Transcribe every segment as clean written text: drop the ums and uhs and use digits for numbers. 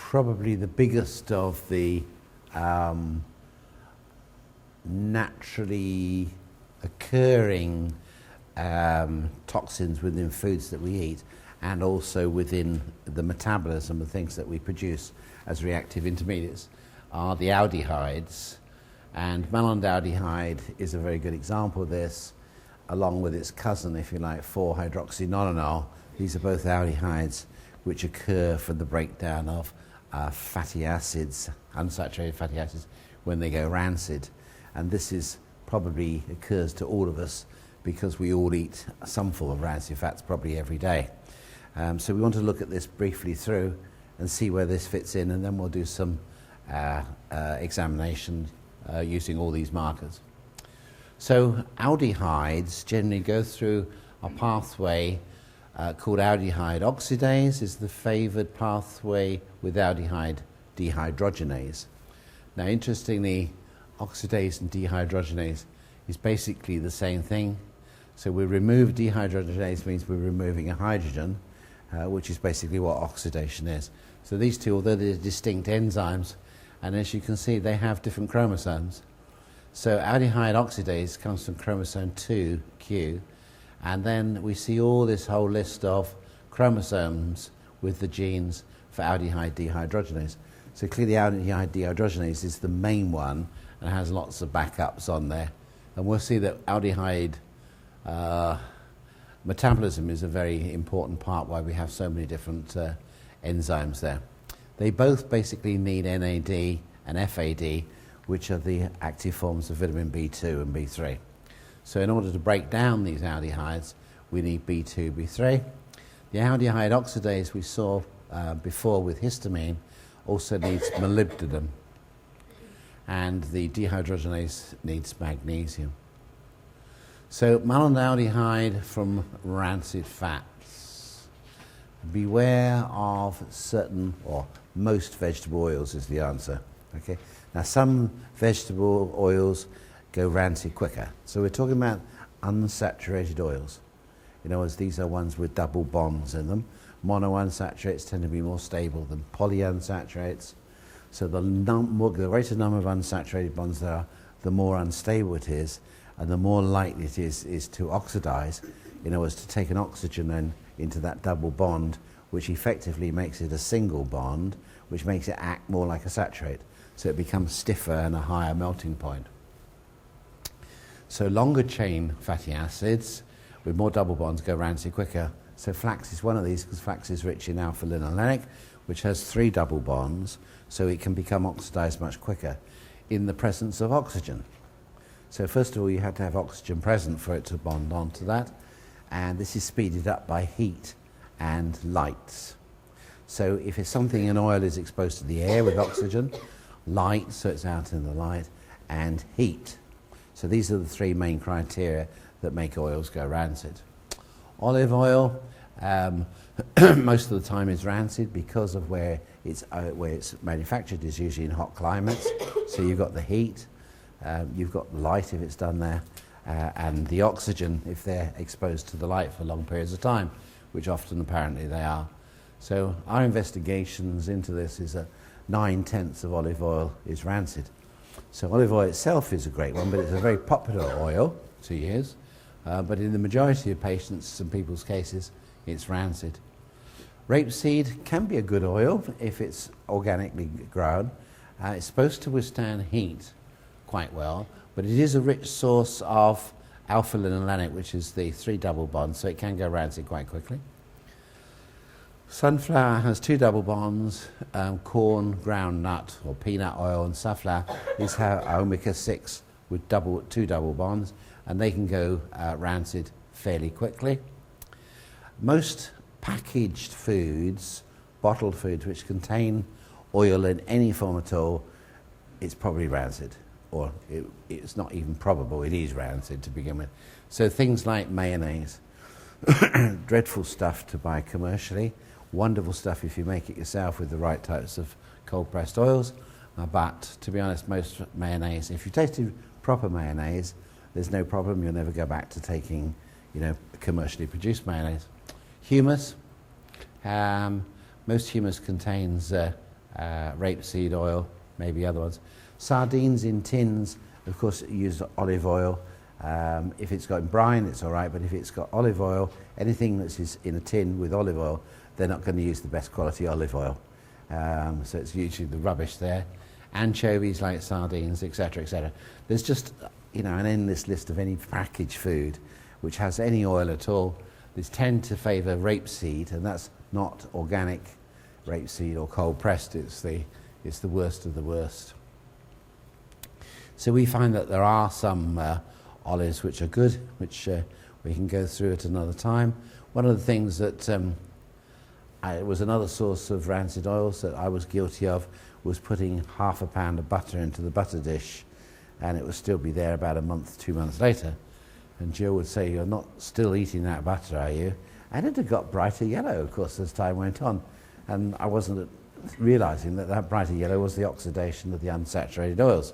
probably the biggest of the naturally occurring toxins within foods that we eat, and also within the metabolism of things that we produce as reactive intermediates, are the aldehydes. And malonaldehyde is a very good example of this, along with its cousin, if you like, 4-hydroxynonenal. These are both aldehydes which occur from the breakdown of fatty acids, unsaturated fatty acids, when they go rancid. And this is probably occurs to all of us because we all eat some form of rancid fats probably every day. So we want to look at this briefly through and see where this fits in, and then we'll do some examination using all these markers. So aldehydes generally go through a pathway called aldehyde oxidase, is the favoured pathway with aldehyde dehydrogenase. Now interestingly, oxidase and dehydrogenase is basically the same thing. So we remove dehydrogenase means we're removing a hydrogen, which is basically what oxidation is. So these two, although they're distinct enzymes, and as you can see, they have different chromosomes. So aldehyde oxidase comes from chromosome 2q, and then we see all this whole list of chromosomes with the genes for aldehyde dehydrogenase. So clearly aldehyde dehydrogenase is the main one and has lots of backups on there. And we'll see that aldehyde metabolism is a very important part why we have so many different enzymes there. They both basically need NAD and FAD, which are the active forms of vitamin B2 and B3. So in order to break down these aldehydes, we need B2, B3. The aldehyde oxidase we saw before with histamine also needs molybdenum, and the dehydrogenase needs magnesium. So malonaldehyde from rancid fats. Beware of certain, or most vegetable oils is the answer. Okay. Now some vegetable oils go rancid quicker. So we're talking about unsaturated oils. In other words, these are ones with double bonds in them. Monounsaturates tend to be more stable than polyunsaturates. So the greater number of unsaturated bonds there are, the more unstable it is, and the more likely it is to oxidize. In other words, to take an oxygen then into that double bond, which effectively makes it a single bond, which makes it act more like a saturate. So it becomes stiffer and a higher melting point. So longer chain fatty acids with more double bonds go rancid quicker. So flax is one of these because flax is rich in alpha-linolenic, which has 3 double bonds, so it can become oxidized much quicker in the presence of oxygen. So first of all, you have to have oxygen present for it to bond onto that, and this is speeded up by heat and light. So if it's something in oil is exposed to the air with oxygen, light, so it's out in the light, and heat. So these are the 3 main criteria that make oils go rancid. Olive oil, most of the time is rancid because of where it's manufactured is usually in hot climates. So you've got the heat, you've got the light if it's done there, and the oxygen if they're exposed to the light for long periods of time, which often apparently they are. So our investigations into this is that 9/10 of olive oil is rancid. So olive oil itself is a great one, but it's a very popular oil to use. But in the majority of patients and people's cases, it's rancid. Rapeseed can be a good oil if it's organically grown. It's supposed to withstand heat quite well, but it is a rich source of alpha-linolenic, which is the 3 double bonds, so it can go rancid quite quickly. Sunflower has 2 double bonds. Corn, groundnut, or peanut oil, and safflower is omega-6 with 2 double bonds, and they can go rancid fairly quickly. Most packaged foods, bottled foods, which contain oil in any form at all, it's probably rancid, or it's not even probable, it is rancid to begin with. So things like mayonnaise, dreadful stuff to buy commercially, wonderful stuff if you make it yourself with the right types of cold-pressed oils, but to be honest, most mayonnaise, if you tasted proper mayonnaise, there's no problem, you'll never go back to taking, commercially produced mayonnaise. Humus, most humus contains rapeseed oil, maybe other ones. Sardines in tins, of course, use olive oil. If it's got brine, it's all right, but if it's got olive oil, anything that's in a tin with olive oil, they're not going to use the best quality olive oil. So it's usually the rubbish there. Anchovies like sardines, etc., etc. There's just, an endless list of any packaged food which has any oil at all. These tend to favour rapeseed, and that's not organic rapeseed or cold pressed. It's the worst of the worst. So we find that there are some olives which are good, which we can go through at another time. One of the things that was another source of rancid oils that I was guilty of was putting half a pound of butter into the butter dish, and it would still be there about a month, 2 months later. And Jill would say, "You're not still eating that butter, are you?" And it had got brighter yellow, of course, as time went on. And I wasn't realising that brighter yellow was the oxidation of the unsaturated oils.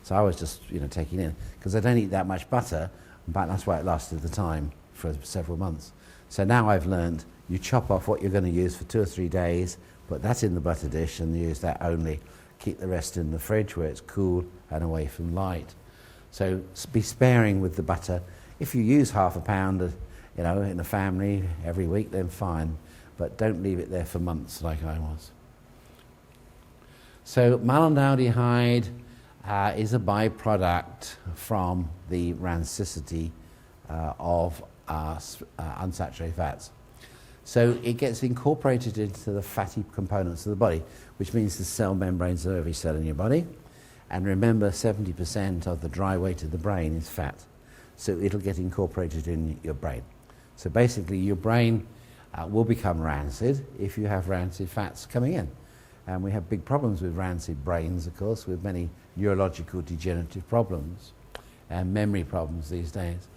So I was just, taking in, because I don't eat that much butter, but that's why it lasted the time for several months. So now I've learned you chop off what you're going to use for 2 or 3 days, put that in the butter dish and use that only. Keep the rest in the fridge where it's cool and away from light. So be sparing with the butter. If you use half a pound, in a family every week, then fine. But don't leave it there for months like I was. So malonaldehyde is a byproduct from the rancicity of unsaturated fats. So it gets incorporated into the fatty components of the body, which means the cell membranes of every cell in your body. And remember, 70% of the dry weight of the brain is fat. So it'll get incorporated in your brain. So basically your brain will become rancid if you have rancid fats coming in. And we have big problems with rancid brains, of course, with many neurological degenerative problems and memory problems these days.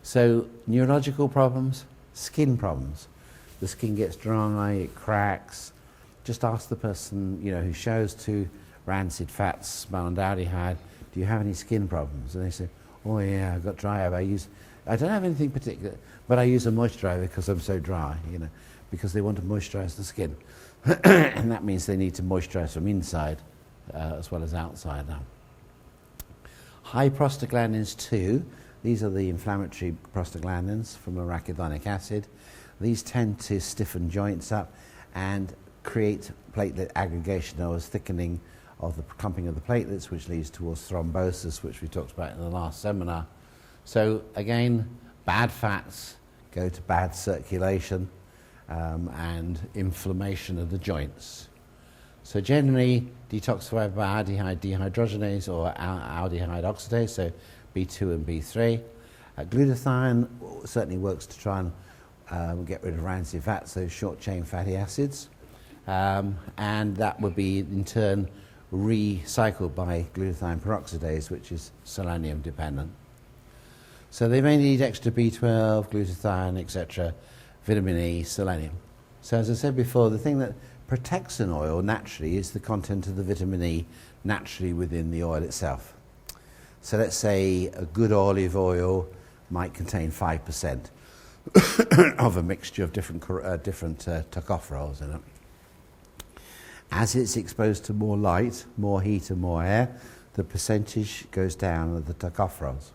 So neurological problems, skin problems. The skin gets dry, it cracks. Just ask the person, who shows to rancid fats, malonaldehyde, do you have any skin problems? And they say, oh yeah, I've got dry hair. I don't have anything particular, but I use a moisturizer because I'm so dry, because they want to moisturize the skin. And that means they need to moisturize from inside as well as outside now. High prostaglandins 2, these are the inflammatory prostaglandins from arachidonic acid. These tend to stiffen joints up and create platelet aggregation, or thickening of the clumping of the platelets, which leads towards thrombosis, which we talked about in the last seminar. So again, bad fats go to bad circulation and inflammation of the joints. So generally, detoxified by aldehyde dehydrogenase or aldehyde oxidase, so B2 and B3. Glutathione certainly works to try and get rid of rancid fats, those short-chain fatty acids. And that would be, in turn, recycled by glutathione peroxidase, which is selenium dependent. So they may need extra B12, glutathione, etc., vitamin E, selenium. So as I said before, the thing that protects an oil naturally is the content of the vitamin E naturally within the oil itself. So let's say a good olive oil might contain 5% of a mixture of different tocopherols in it. As it's exposed to more light, more heat and more air, the percentage goes down of the tocopherols.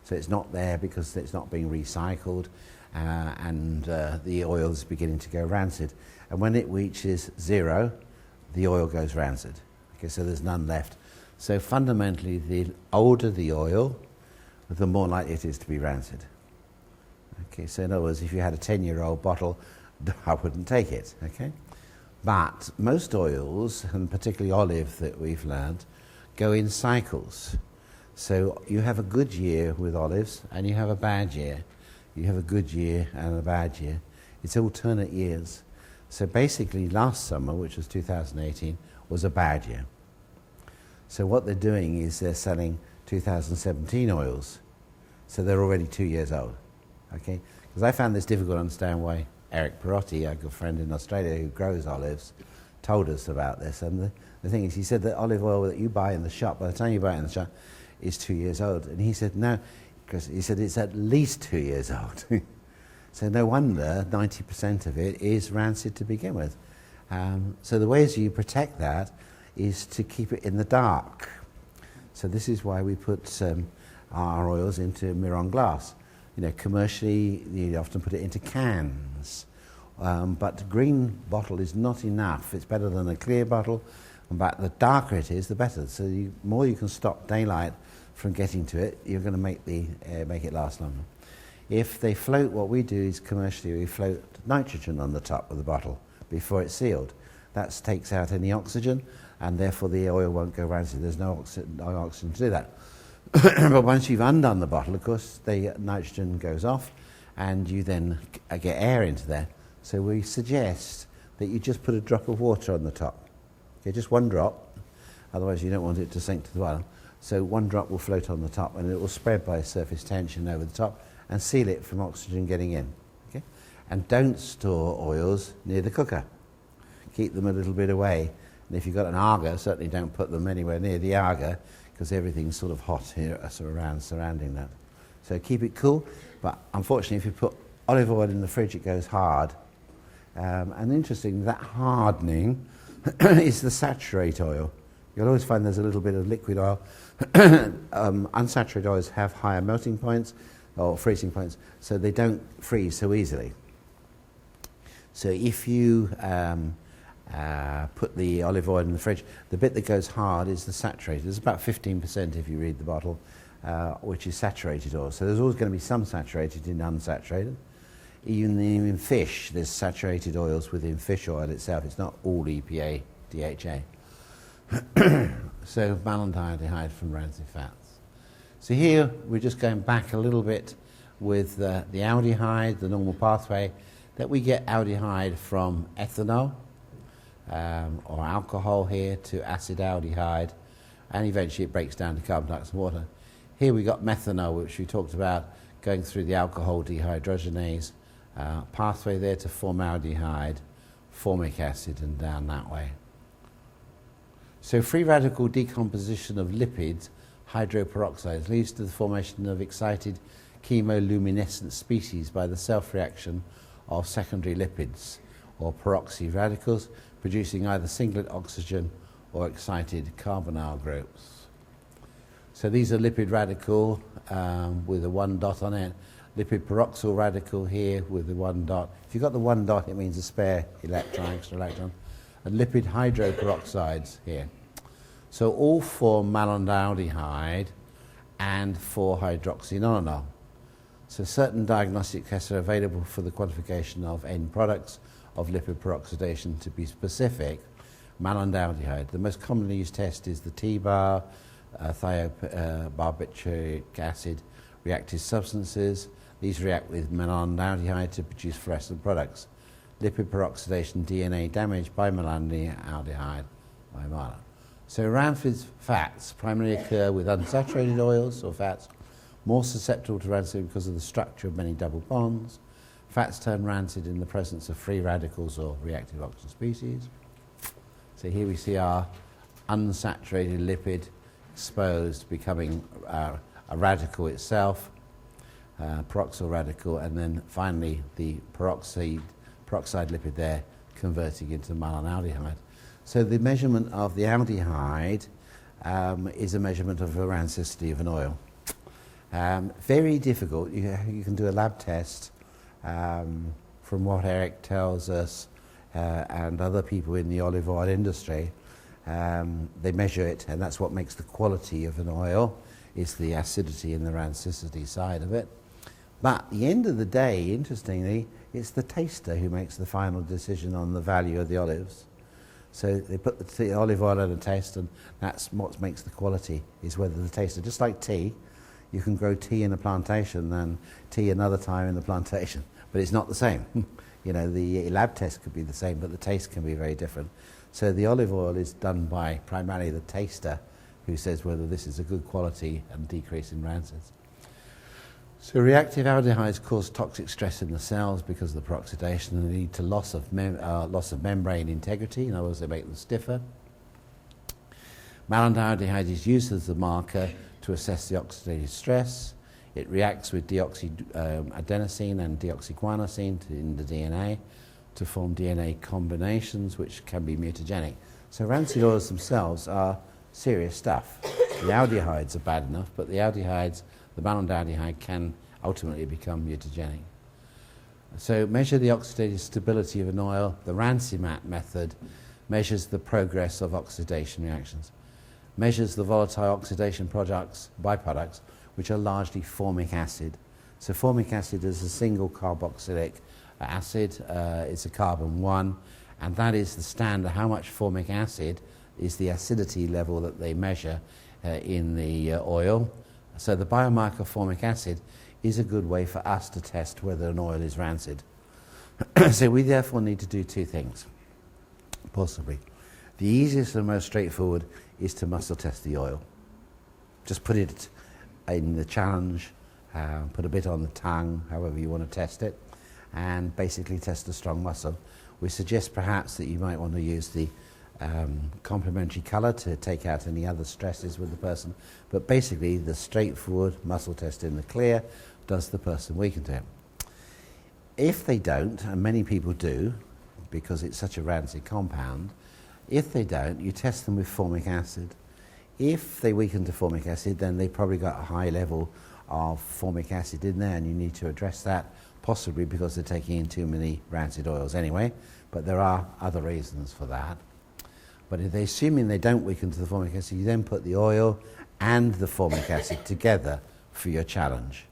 So it's not there because it's not being recycled and the oil is beginning to go rancid. And when it reaches 0, the oil goes rancid. Okay, so there's none left. So fundamentally, the older the oil, the more likely it is to be rancid. Okay, so in other words, if you had a 10-year-old bottle, I wouldn't take it, okay? But most oils, and particularly olive that we've learned, go in cycles. So you have a good year with olives and you have a bad year. You have a good year and a bad year. It's alternate years. So basically last summer, which was 2018, was a bad year. So what they're doing is they're selling 2017 oils. So they're already 2 years old. Okay? Because I found this difficult to understand why Eric Perotti, our good friend in Australia who grows olives, told us about this. And the thing is, he said that olive oil that you buy in the shop, by the time you buy it in the shop, is 2 years old. And he said, no, because he said it's at least 2 years old. So no wonder 90% of it is rancid to begin with. So the ways you protect that is to keep it in the dark. So this is why we put our oils into Miron glass. Commercially, you often put it into cans. But a green bottle is not enough. It's better than a clear bottle, but the darker it is, the better. So the more you can stop daylight from getting to it, you're going to make it last longer. If they float, what we do is commercially we float nitrogen on the top of the bottle before it's sealed. That takes out any oxygen, and therefore the oil won't go rancid. There's no oxygen to do that. But once you've undone the bottle, of course, the nitrogen goes off, and you then get air into there. So we suggest that you just put a drop of water on the top. Okay, just one drop, otherwise you don't want it to sink to the bottom. So one drop will float on the top, and it will spread by surface tension over the top and seal it from oxygen getting in. Okay? And don't store oils near the cooker. Keep them a little bit away. And if you've got an Aga, certainly don't put them anywhere near the Aga, because everything's sort of hot here surrounding that. So keep it cool, but unfortunately if you put olive oil in the fridge it goes hard. And interesting, that hardening is the saturate oil. You'll always find there's a little bit of liquid oil. Unsaturated oils have higher melting points or freezing points, so they don't freeze so easily. So if you put the olive oil in the fridge, the bit that goes hard is the saturated. There's about 15% if you read the bottle, which is saturated oil. So there's always going to be some saturated in unsaturated. Even in fish, there's saturated oils within fish oil itself. It's not all EPA, DHA. So malondialdehyde from rancid fats. So here we're just going back a little bit with the aldehyde, the normal pathway, that we get aldehyde from ethanol or alcohol here to acid aldehyde, and eventually it breaks down to carbon dioxide and water. Here we got methanol, which we talked about, going through the alcohol dehydrogenase pathway there to formaldehyde, formic acid, and down that way. So free radical decomposition of lipids, hydroperoxides, leads to the formation of excited chemoluminescent species by the self-reaction of secondary lipids or peroxy radicals, producing either singlet oxygen or excited carbonyl groups. So these are lipid radical with a one dot on it, lipid peroxyl radical here with the one dot. If you've got the one dot, it means a spare electron, extra electron. And lipid hydroperoxides here. So all for malondialdehyde and for hydroxynonenal. So certain diagnostic tests are available for the quantification of end products of lipid peroxidation. To be specific, malondialdehyde. The most commonly used test is the T-bar, thiobarbiturate acid reactive substances. These react with malondialdehyde to produce fluorescent products. Lipid peroxidation, DNA damage by malondialdehyde by malon. So rancid fats primarily occur with unsaturated oils or fats, more susceptible to rancid because of the structure of many double bonds. Fats turn rancid in the presence of free radicals or reactive oxygen species. So here we see our unsaturated lipid exposed, becoming a radical itself, peroxyl radical, and then finally the peroxide lipid there converting into malonaldehyde. So the measurement of the aldehyde is a measurement of the rancidity of an oil. Very difficult. You can do a lab test. From what Eric tells us and other people in the olive oil industry, they measure it, and that's what makes the quality of an oil, is the acidity and the rancidity side of it. But at the end of the day, interestingly, it's the taster who makes the final decision on the value of the olives. So they put the olive oil in a taste, and that's what makes the quality, is whether the taster, just like tea, you can grow tea in a plantation and tea another time in the plantation, but it's not the same. The lab test could be the same, but the taste can be very different. So the olive oil is done by primarily the taster, who says whether this is a good quality and decrease in rancids. So reactive aldehydes cause toxic stress in the cells because of the peroxidation and lead to loss of membrane integrity. In other words, they make them stiffer. Malondialdehyde is used as a marker to assess the oxidative stress. It reacts with deoxyadenosine and deoxyguanosine in the DNA, to form DNA combinations which can be mutagenic. So rancid oils themselves are serious stuff. The aldehydes are bad enough, but the aldehydes, the malonaldehyde, can ultimately become mutagenic. So measure the oxidative stability of an oil. The Rancimat method measures the progress of oxidation reactions, measures the volatile oxidation byproducts, which are largely formic acid. So formic acid is a single carboxylic acid. It's a carbon 1, and that is the standard. How much formic acid is the acidity level that they measure in the oil. So the biomarker formic acid is a good way for us to test whether an oil is rancid. So we therefore need to do two things, possibly. The easiest and most straightforward is to muscle test the oil. Just put it in the challenge, put a bit on the tongue, however you want to test it, and basically test a strong muscle. We suggest perhaps that you might want to use the complementary colour to take out any other stresses with the person, but basically the straightforward muscle test in the clear does the person weaken to it. If they don't, and many people do, because it's such a rancid compound, if they don't, you test them with formic acid. If they weaken to formic acid, then they've probably got a high level of formic acid in there, and you need to address that, possibly because they're taking in too many rancid oils anyway, but there are other reasons for that. But if they're assuming they don't weaken to the formic acid, you then put the oil and the formic acid together for your challenge,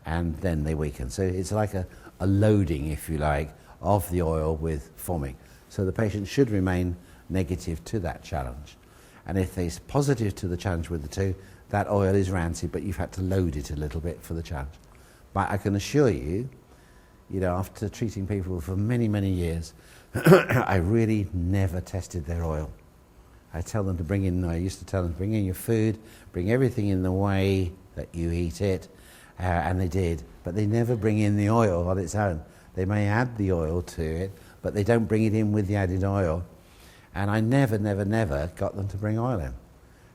and then they weaken. So it's like a loading, if you like, of the oil with formic. So the patient should remain negative to that challenge. And if they're positive to the challenge with the two, that oil is rancid, but you've had to load it a little bit for the challenge. But I can assure you, after treating people for many, many years, I really never tested their oil. I used to tell them to bring in your food, bring everything in the way that you eat it, and they did. But they never bring in the oil on its own. They may add the oil to it, but they don't bring it in with the added oil. And I never got them to bring oil in.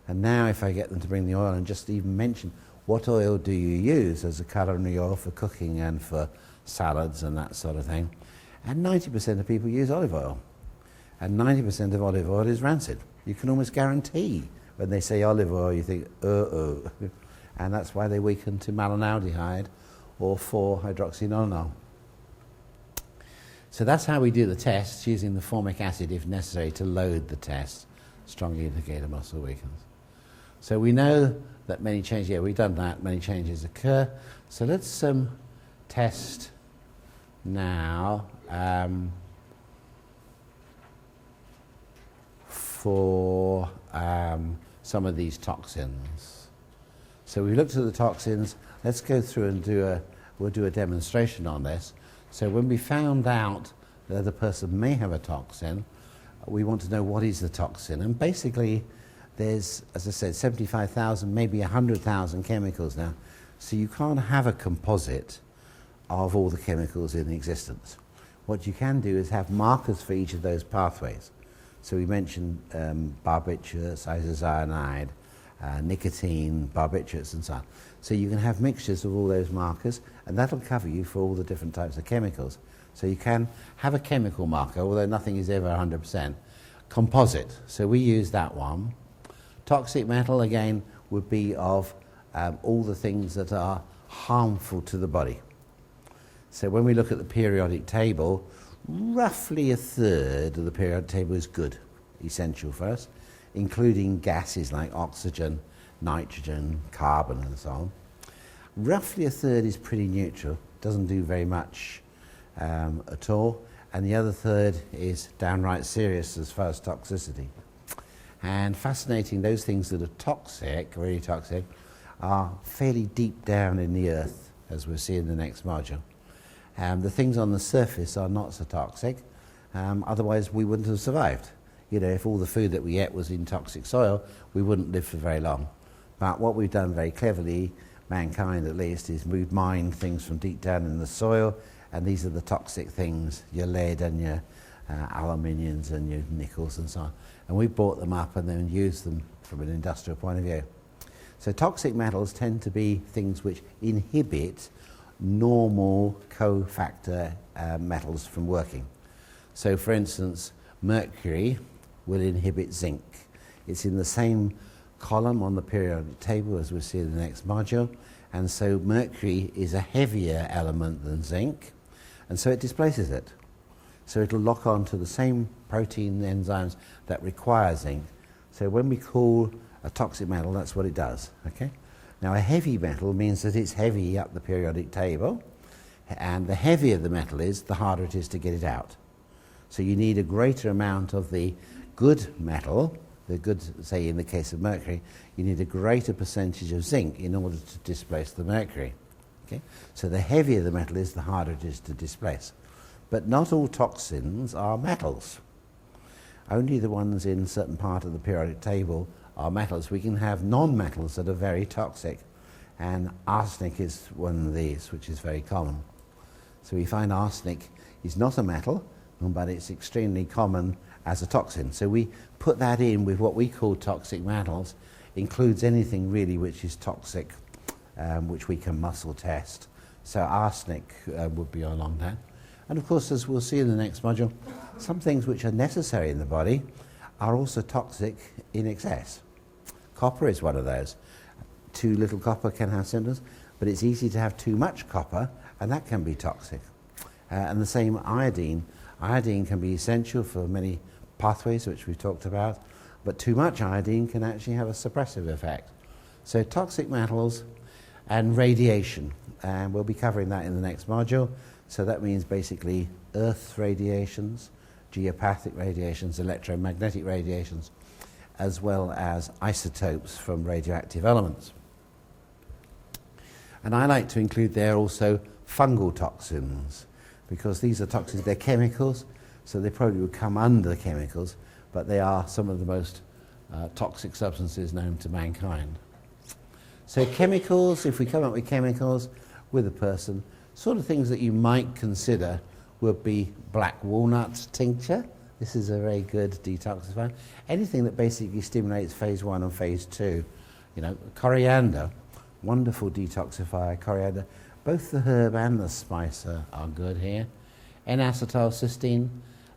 And now if I get them to bring the oil and just even mention, what oil do you use as a culinary oil for cooking and for salads and that sort of thing? And 90% of people use olive oil. And 90% of olive oil is rancid. You can almost guarantee when they say olive oil, you think, And that's why they weaken to malonaldehyde or 4-hydroxynonenal. So that's how we do the tests, using the formic acid if necessary to load the test. Strongly indicate a muscle weakens. So we know that many changes, we've done that, many changes occur. So let's test now for some of these toxins. So we've looked at the toxins. Let's go through and we'll do a demonstration on this. So when we found out that the person may have a toxin, we want to know what is the toxin. And basically, there's, as I said, 75,000, maybe 100,000 chemicals now. So you can't have a composite of all the chemicals in existence. What you can do is have markers for each of those pathways. So we mentioned barbiturates, isocyanide, nicotine, barbiturates, and so on. So you can have mixtures of all those markers, and that'll cover you for all the different types of chemicals. So you can have a chemical marker, although nothing is ever 100%. Composite, so we use that one. Toxic metal, again, would be of all the things that are harmful to the body. So when we look at the periodic table, roughly a third of the periodic table is good, essential for us, including gases like oxygen, nitrogen, carbon, and so on. Roughly a third is pretty neutral, doesn't do very much at all, and the other third is downright serious as far as toxicity. And fascinating, those things that are toxic, really toxic, are fairly deep down in the earth, as we'll see in the next module. The things on the surface are not so toxic, otherwise we wouldn't have survived. If all the food that we ate was in toxic soil, we wouldn't live for very long. But what we've done very cleverly, mankind at least, is we've mined things from deep down in the soil, and these are the toxic things, your lead and your aluminiums and your nickels and so on. And we brought them up and then used them from an industrial point of view. So toxic metals tend to be things which inhibit normal cofactor metals from working. So for instance, mercury will inhibit zinc. It's in the same column on the periodic table as we'll see in the next module, and so mercury is a heavier element than zinc, and so it displaces it. So it'll lock on to the same protein enzymes that require zinc. So when we call a toxic metal, that's what it does. Okay? Now a heavy metal means that it's heavy up the periodic table, and the heavier the metal is, the harder it is to get it out. So you need a greater amount of the good metal, the good, say in the case of mercury, you need a greater percentage of zinc in order to displace the mercury. Okay? So the heavier the metal is, the harder it is to displace. But not all toxins are metals. Only the ones in a certain part of the periodic table are metals. We can have non-metals that are very toxic, and arsenic is one of these, which is very common. So we find arsenic is not a metal, but it's extremely common as a toxin. So we put that in with what we call toxic metals, includes anything really which is toxic, which we can muscle test. So arsenic would be along that. And of course, as we'll see in the next module, some things which are necessary in the body are also toxic in excess. Copper is one of those. Too little copper can have symptoms, but it's easy to have too much copper, and that can be toxic. And the same iodine. Iodine can be essential for many pathways, which we've talked about, but too much iodine can actually have a suppressive effect. So toxic metals and radiation, and we'll be covering that in the next module. So that means basically Earth radiations, geopathic radiations, electromagnetic radiations, as well as isotopes from radioactive elements. And I like to include there also fungal toxins, because these are toxins, they're chemicals, so they probably would come under chemicals, but they are some of the most toxic substances known to mankind. So chemicals, if we come up with chemicals with a person, sort of things that you might consider would be black walnut tincture. This is a very good detoxifier. Anything that basically stimulates phase 1 and phase 2. You know, coriander, wonderful detoxifier, coriander. Both the herb and the spice are good here. N-acetylcysteine,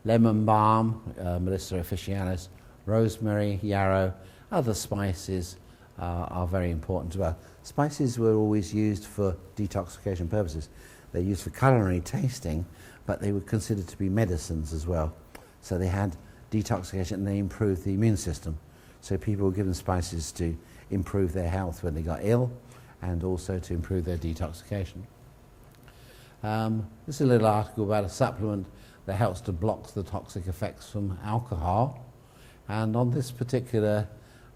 lemon balm, Melissa officinalis, rosemary, yarrow, other spices are very important as well. Spices were always used for detoxification purposes. They're used for culinary tasting, but they were considered to be medicines as well. So they had detoxification and they improved the immune system. So people were given spices to improve their health when they got ill and also to improve their detoxification. This is a little article about a supplement that helps to block the toxic effects from alcohol. And on this particular,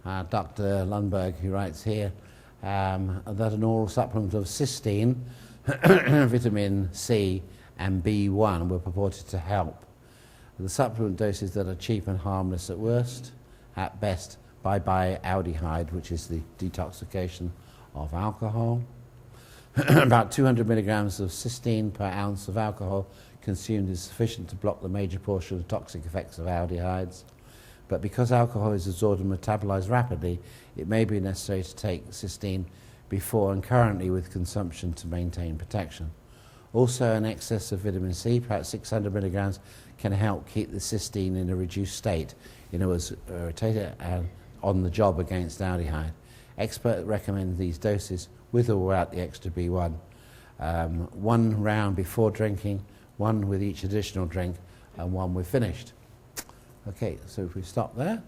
Dr. Lundberg, who writes here that an oral supplement of cysteine, vitamin C and B1 were purported to help. The supplement doses that are cheap and harmless at worst, at best aldehyde, which is the detoxification of alcohol. About 200 milligrams of cysteine per ounce of alcohol consumed is sufficient to block the major portion of toxic effects of aldehydes. But because alcohol is absorbed and metabolized rapidly, it may be necessary to take cysteine before and currently with consumption to maintain protection. Also, an excess of vitamin C, perhaps 600 milligrams, can help keep the cysteine in a reduced state, in other words, rotate and on the job against aldehyde. Experts recommend these doses with or without the extra B1. 1 round before drinking, 1 with each additional drink, and 1 with finished. Okay, so if we stop there.